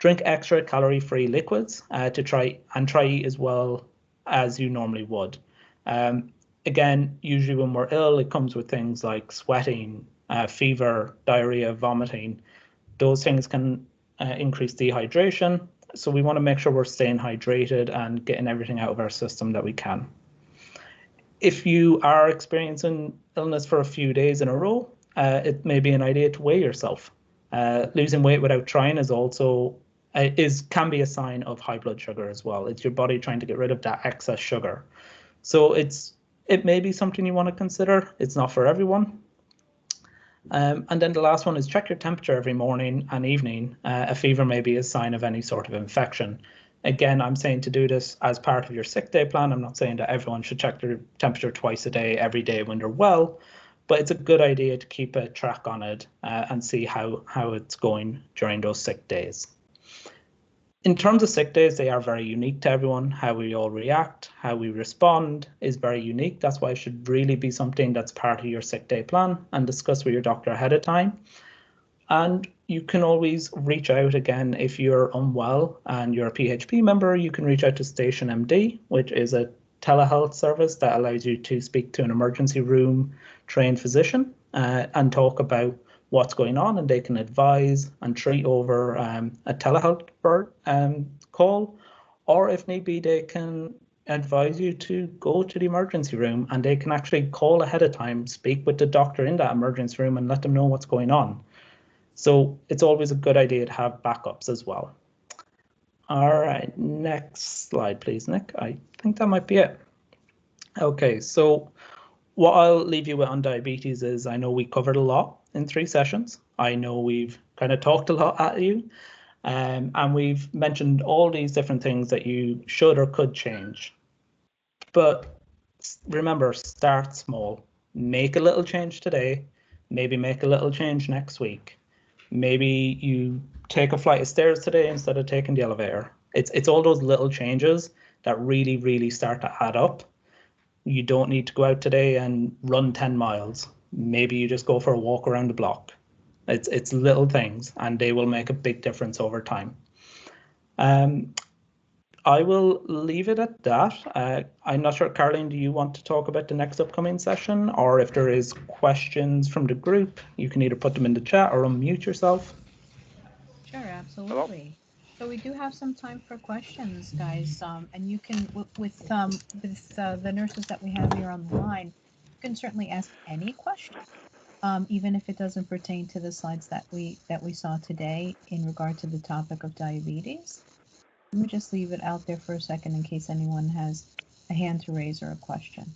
Drink extra calorie-free liquids to try eat as well as you normally would. Again, usually when we're ill, it comes with things like sweating, fever, diarrhea, vomiting. Those things can increase dehydration. So we want to make sure we're staying hydrated and getting everything out of our system that we can. If you are experiencing illness for a few days in a row, it may be an idea to weigh yourself. Losing weight without trying is also can be a sign of high blood sugar as well. It's your body trying to get rid of that excess sugar. So it may be something you want to consider. It's not for everyone. And then the last one is check your temperature every morning and evening. A fever may be a sign of any sort of infection. Again, I'm saying to do this as part of your sick day plan. I'm not saying that everyone should check their temperature twice a day, every day when they're well, but it's a good idea to keep a track on it and see how it's going during those sick days. In terms of sick days, they are very unique to everyone. How we all react, how we respond is very unique. That's why it should really be something that's part of your sick day plan and discuss with your doctor ahead of time. And you can always reach out again if you're unwell and you're a PHP member. You can reach out to Station MD, which is a telehealth service that allows you to speak to an emergency room trained physician and talk about what's going on, and they can advise and treat over a telehealth call, or if need be, they can advise you to go to the emergency room, and they can actually call ahead of time, speak with the doctor in that emergency room and let them know what's going on. So it's always a good idea to have backups as well. All right, next slide, please, Nick. I think that might be it. Okay, so what I'll leave you with on diabetes is I know we covered a lot in 3 sessions. I know we've kind of talked a lot at you, and we've mentioned all these different things that you should or could change. But remember, start small. Make a little change today, maybe make a little change next week. Maybe you take a flight of stairs today instead of taking the elevator. It's all those little changes that really, really start to add up. You don't need to go out today and run 10 miles. Maybe you just go for a walk around the block. It's little things, and they will make a big difference over time. I will leave it at that. I'm not sure, Caroline, do you want to talk about the next upcoming session? Or if there is questions from the group, you can either put them in the chat or unmute yourself. Sure, absolutely. So we do have some time for questions, guys, and you can, with the nurses that we have here on the line, you can certainly ask any question, even if it doesn't pertain to the slides that we saw today in regard to the topic of diabetes. Let me just leave it out there for a second in case anyone has a hand to raise or a question.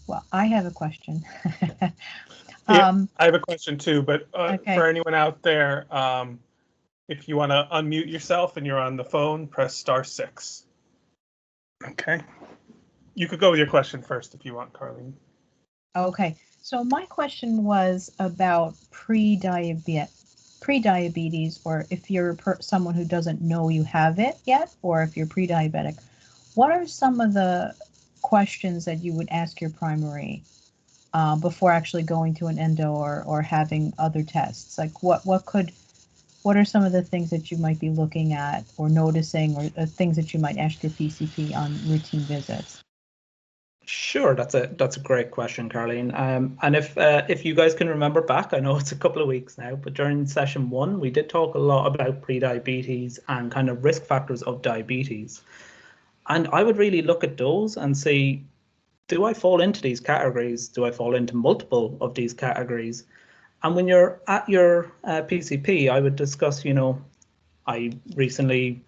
Well, I have a question. Yeah, I have a question too, but Okay. for anyone out there, if you want to unmute yourself and you're on the phone, press *6. Okay. You could go with your question first if you want, Carlene. Okay, so my question was about pre-diabetes, or if you're someone who doesn't know you have it yet, or if you're pre-diabetic, what are some of the questions that you would ask your primary before actually going to an endo or having other tests? Like what are some of the things that you might be looking at or noticing, or things that you might ask your PCP on routine visits? Sure, that's a great question, Caroline. And if you guys can remember back, I know it's a couple of weeks now, but during session 1, we did talk a lot about pre-diabetes and kind of risk factors of diabetes. And I would really look at those and say, do I fall into these categories? Do I fall into multiple of these categories? And when you're at your PCP, I would discuss, I recently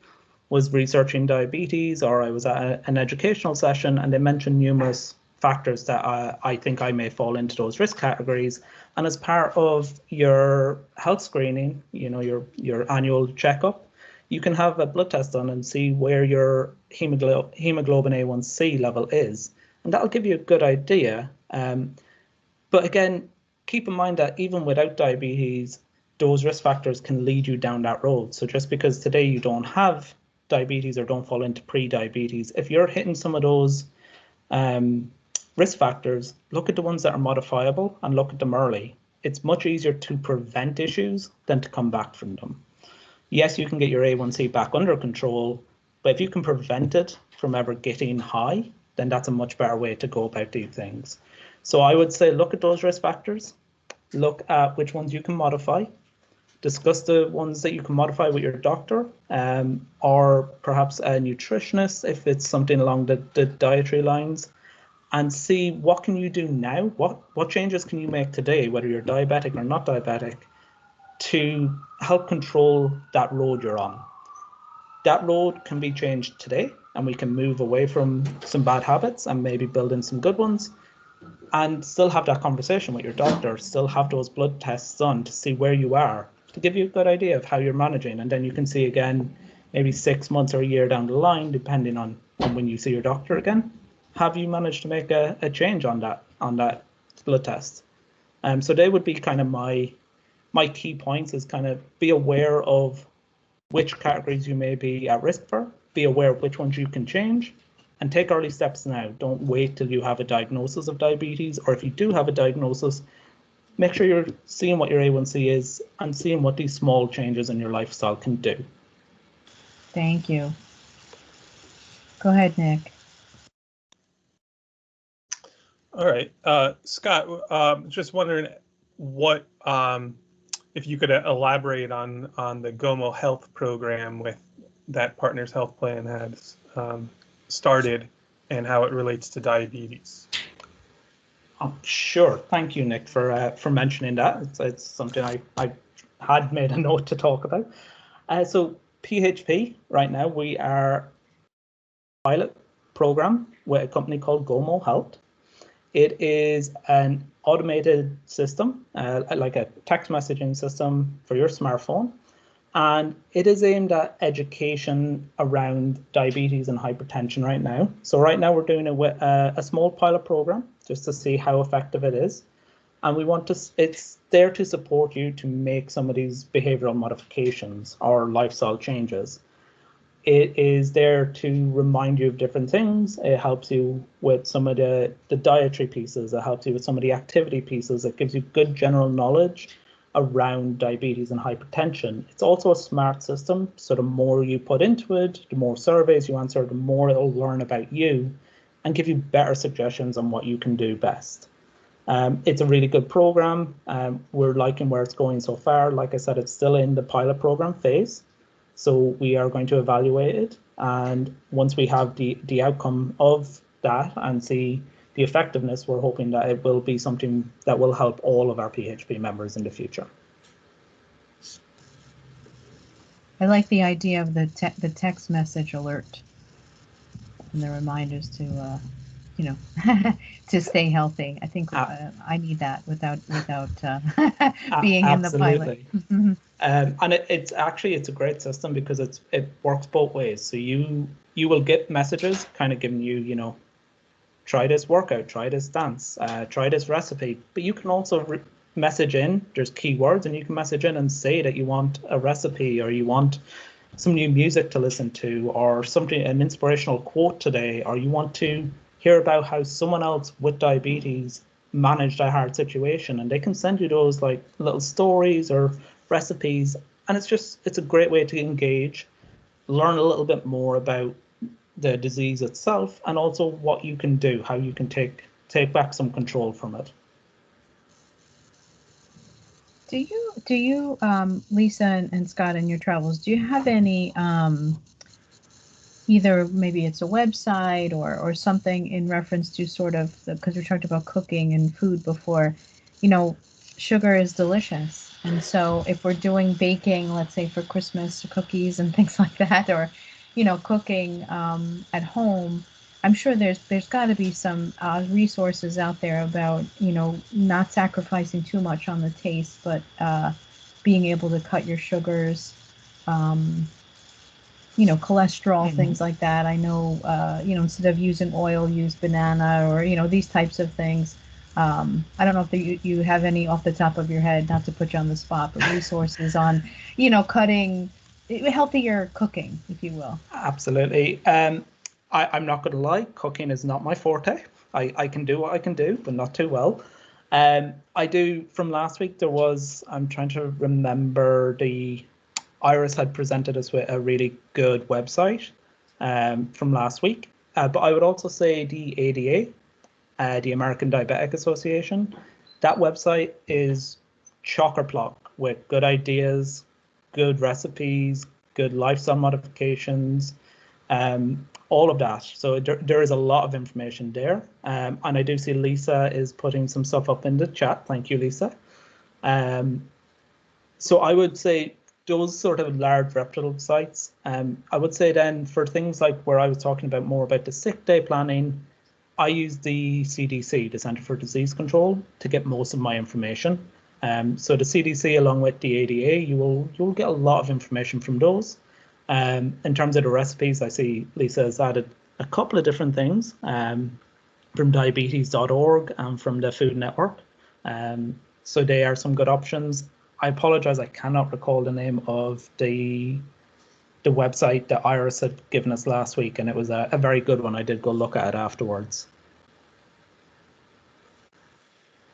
was researching diabetes, or I was at an educational session, and they mentioned numerous factors that I think I may fall into those risk categories. And as part of your health screening, your annual checkup, you can have a blood test done and see where your hemoglobin A1C level is, and that'll give you a good idea. But again, keep in mind that even without diabetes, those risk factors can lead you down that road. So just because today you don't have diabetes or don't fall into pre-diabetes, if you're hitting some of those risk factors, look at the ones that are modifiable and look at them early. It's much easier to prevent issues than to come back from them. Yes, you can get your A1C back under control, but if you can prevent it from ever getting high, then that's a much better way to go about these things. So I would say look at those risk factors, look at which ones you can modify, discuss the ones that you can modify with your doctor, or perhaps a nutritionist if it's something along the dietary lines, and see what can you do now, what changes can you make today, whether you're diabetic or not diabetic, to help control that road you're on. That road can be changed today, and we can move away from some bad habits and maybe build in some good ones, and still have that conversation with your doctor, still have those blood tests done to see where you are, to give you a good idea of how you're managing. And then you can see again, maybe 6 months or a year down the line, depending on when you see your doctor again, have you managed to make a change on that blood test? So they would be kind of my key points, is kind of be aware of which categories you may be at risk for, be aware of which ones you can change, and take early steps now. Don't wait till you have a diagnosis of diabetes, or if you do have a diagnosis, make sure you're seeing what your A1C is and seeing what these small changes in your lifestyle can do. Thank you. Go ahead, Nick. All right, Scott, just wondering what, if you could elaborate on the GOMO Health program that Partners Health Plan has started and how it relates to diabetes. Sure. Thank you, Nick, for mentioning that. It's something I had made a note to talk about. So PHP, right now, we are a pilot program with a company called GOMO Health. It is an automated system, like a text messaging system for your smartphone. And it is aimed at education around diabetes and hypertension right now. So right now we're doing it with a small pilot program just to see how effective it is. And it's there to support you to make some of these behavioral modifications or lifestyle changes. It is there to remind you of different things. It helps you with some of the dietary pieces. It helps you with some of the activity pieces. It gives you good general knowledge around diabetes and hypertension. It's also a smart system, so the more you put into it, the more surveys you answer, the more it'll learn about you and give you better suggestions on what you can do best. It's a really good program. We're liking where it's going so far. Like I said, it's still in the pilot program phase, so we are going to evaluate it. And once we have the outcome of that and see the effectiveness, we're hoping that it will be something that will help all of our PHP members in the future. I like the idea of the text message alert and the reminders to, to stay healthy. I think I need that without being in the pilot. And it's a great system because it works both ways. So you will get messages kind of giving you, try this workout, try this dance, try this recipe. But you can also message in, there's keywords, and you can message in and say that you want a recipe or you want some new music to listen to or an inspirational quote today, or you want to hear about how someone else with diabetes managed a hard situation. And they can send you those like little stories or recipes. And it's a great way to engage, learn a little bit more about the disease itself, and also what you can do, how you can take back some control from it. Do you Lisa and Scott, in your travels, do you have any either maybe it's a website or something in reference to sort of, because we talked about cooking and food before, sugar is delicious. And so if we're doing baking, let's say for Christmas, cookies and things like that, or cooking at home, I'm sure there's got to be some resources out there about not sacrificing too much on the taste, but being able to cut your sugars, cholesterol, things like that. I know instead of using oil, use banana, or these types of things. I don't know if you have any off the top of your head, not to put you on the spot, but resources on cutting, healthier cooking, if you will. Absolutely. I'm not going to lie, cooking is not my forte. I can do what I can do, but not too well. I do, from last week, I'm trying to remember, Iris had presented us with a really good website from last week. But I would also say the ADA, the American Diabetic Association, that website is chock-a-block with good ideas, good recipes, good lifestyle modifications, all of that. So there is a lot of information there. And I do see Lisa is putting some stuff up in the chat. Thank you, Lisa. So I would say those sort of large reputable sites. I would say then for things like where I was talking about more about the sick day planning, I use the CDC, the Center for Disease Control, to get most of my information. So the CDC, along with the ADA, you'll get a lot of information from those. In terms of the recipes, I see Lisa has added a couple of different things from diabetes.org and from the Food Network. So they are some good options. I apologize, I cannot recall the name of the website that Iris had given us last week, and it was a very good one. I did go look at it afterwards.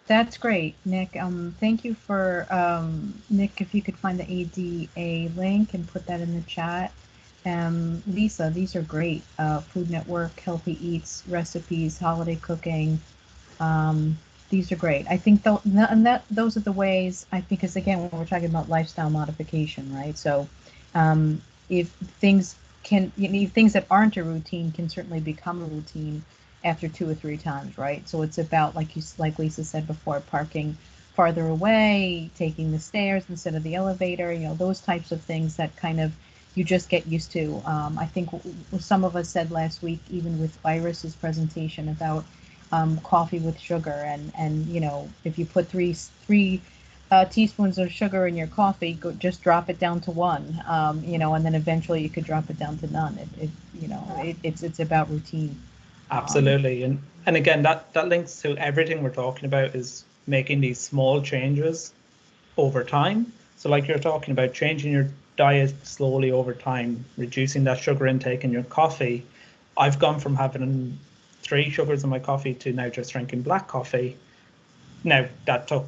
That's great, Nick. Thank you for Nick. If you could find the ADA link and put that in the chat. Lisa, these are great. Food Network, Healthy Eats, recipes, holiday cooking. These are great. I think those are the ways. I think, because again, when we're talking about lifestyle modification, right? So, if things things that aren't a routine can certainly become a routine after 2 or 3 times, right? So it's about, like Lisa said before, parking farther away, taking the stairs instead of the elevator, those types of things that kind of you just get used to. I think some of us said last week, even with Iris's presentation about coffee with sugar, and if you put three teaspoons of sugar in your coffee, just drop it down to 1, and then eventually you could drop it down to none. It's about routine. Absolutely, and again, that links to everything we're talking about, is making these small changes over time. So like you're talking about, changing your diet slowly over time, reducing that sugar intake in your coffee. I've gone from having 3 sugars in my coffee to now just drinking black coffee. Now that took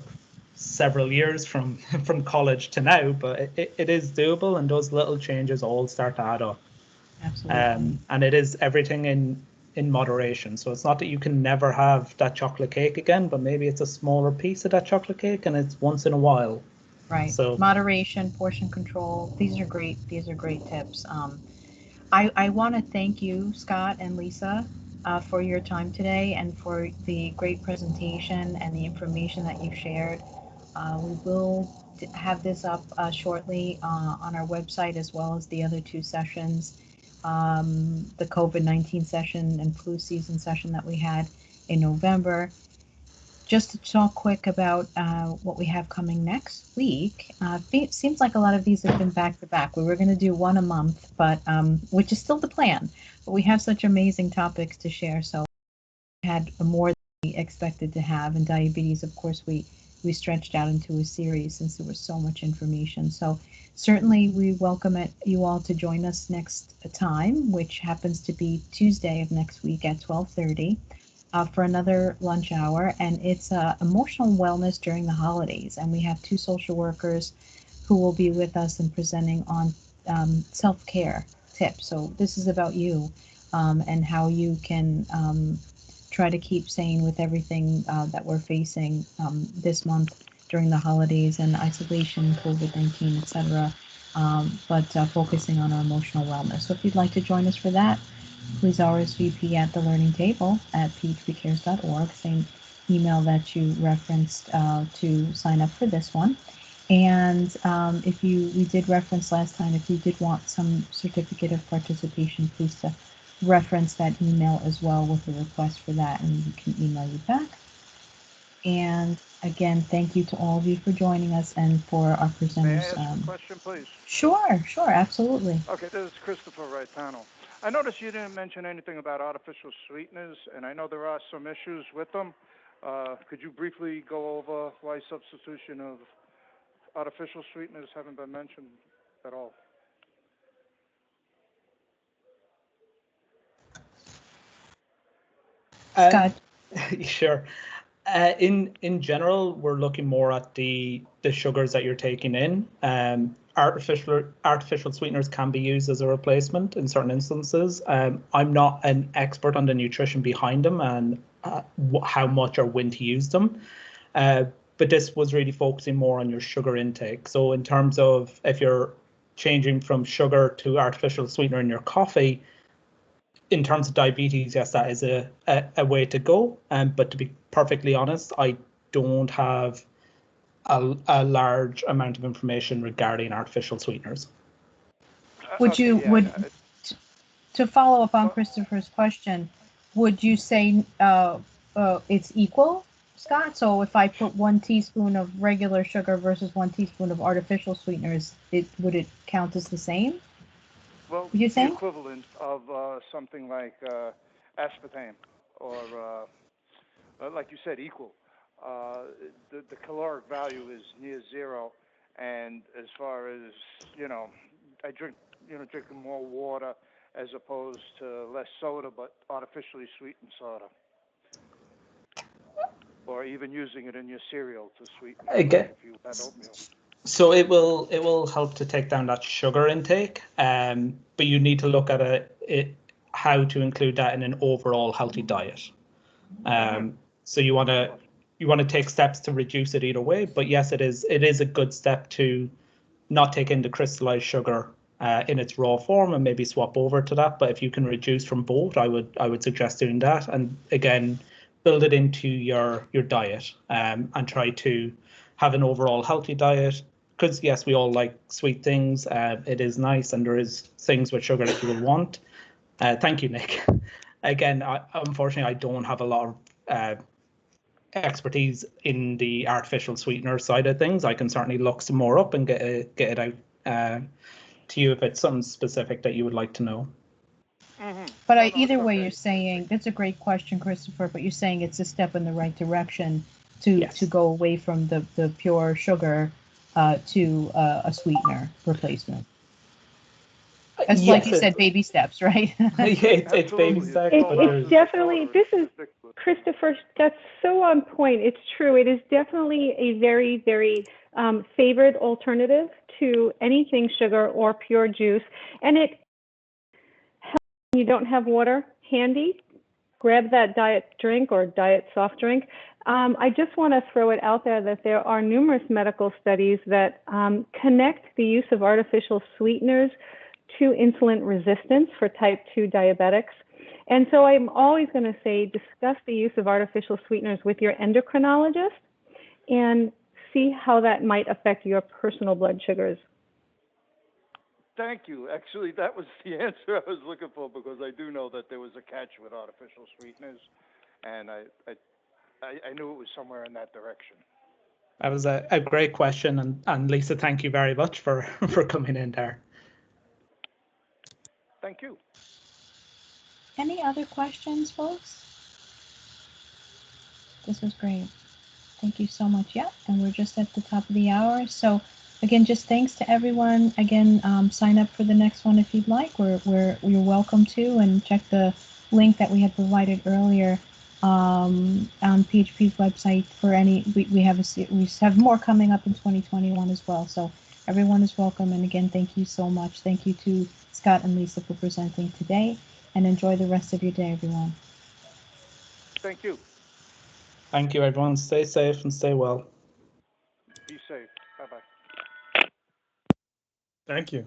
several years from college to now, but it is doable, and those little changes all start to add up. Absolutely. And it is everything in moderation. So it's not that you can never have that chocolate cake again, but maybe it's a smaller piece of that chocolate cake, and it's once in a while. Right. So moderation, portion control. These are great. These are great tips. I want to thank you, Scott and Lisa, for your time today and for the great presentation and the information that you shared. We will have this up shortly on our website, as well as the other 2 sessions, the COVID-19 session and flu season session that we had in November. Just to talk quick about what we have coming next week. It seems like a lot of these have been back to back. We were going to do 1 a month, but which is still the plan. But we have such amazing topics to share, so we had more than we expected to have. And diabetes, of course, we stretched out into a series since there was so much information. So certainly we welcome you all to join us next time, which happens to be Tuesday of next week at 12:30. For another lunch hour, and it's emotional wellness during the holidays. And we have 2 social workers who will be with us and presenting on self-care tips. So this is about you and how you can try to keep sane with everything that we're facing this month during the holidays and isolation, COVID-19, etc. But focusing on our emotional wellness. So if you'd like to join us for that, please RSVP at the learning table at phpcares.org, same email that you referenced to sign up for this one. And we did reference last time, if you did want some certificate of participation, please to reference that email as well with a request for that, and we can email you back. And again, thank you to all of you for joining us and for our presenters. May I ask a question, please? Sure, absolutely. Okay, this is Christopher Raitano. I noticed you didn't mention anything about artificial sweeteners, and I know there are some issues with them. Could you briefly go over why substitution of artificial sweeteners haven't been mentioned at all? Scott. Sure. In general, we're looking more at the sugars that you're taking in. Artificial sweeteners can be used as a replacement in certain instances. I'm not an expert on the nutrition behind them and how much or when to use them. But this was really focusing more on your sugar intake. So in terms of if you're changing from sugar to artificial sweetener in your coffee, in terms of diabetes, yes, that is a way to go. But to be perfectly honest, I don't have a large amount of information regarding artificial sweeteners. To follow up on Christopher's question, would you say it's equal, Scott? So if I put 1 teaspoon of regular sugar versus 1 teaspoon of artificial sweeteners, would it count as the same? Well, You the saying? equivalent of something like aspartame, or like you said, equal. The caloric value is near zero, and as far as I drinking more water as opposed to less soda, but artificially sweetened soda, or even using it in your cereal to sweeten it, Again, like if you had oatmeal. so it will help to take down that sugar intake, but you need to look at how to include that in an overall healthy diet. So you want to take steps to reduce it either way, but yes, it is a good step to not take in the crystallized sugar in its raw form and maybe swap over to that. But if you can reduce from both, I would suggest doing that, and again, build it into your diet, and try to have an overall healthy diet. Because yes, we all like sweet things. It is nice, and there is things with sugar that you will want. Thank you, Nick. Again, unfortunately, I don't have a lot of expertise in the artificial sweetener side of things. I can certainly look some more up and get it out to you if it's something specific that you would like to know. But No, no, either it's way, okay. you're saying that's a great question, Christopher. But you're saying it's a step in the right direction to Yes. go away from the pure sugar to a sweetener replacement. As like you said, baby steps, right? Yeah, it's baby Absolutely. steps, It's but not It's there's definitely, soda, this it's is, ridiculous. Christopher, that's so on point. It's true. It is definitely a very, very favored alternative to anything sugar or pure juice. And it helps when you don't have water handy. Grab that diet drink or diet soft drink. I just want to throw it out there that there are numerous medical studies that connect the use of artificial sweeteners to insulin resistance for type 2 diabetics. And so I'm always going to say discuss the use of artificial sweeteners with your endocrinologist and see how that might affect your personal blood sugars. Thank you. Actually, that was the answer I was looking for, because I do know that there was a catch with artificial sweeteners, and I knew it was somewhere in that direction. that was a great question, and Lisa, thank you very much for coming in there. Thank you. Any other questions, folks? This was great. Thank you so much. Yeah, and we're just at the top of the hour. So again, just thanks to everyone. Again, sign up for the next one if you'd like. You're welcome to, and check the link that we had provided earlier on PHP's website for any. We have more coming up in 2021 as well. So everyone is welcome. And again, thank you so much. Thank you to Scott and Lisa for presenting today. And enjoy the rest of your day, everyone. Thank you. Thank you, everyone. Stay safe and stay well. Be safe. Bye-bye. Thank you.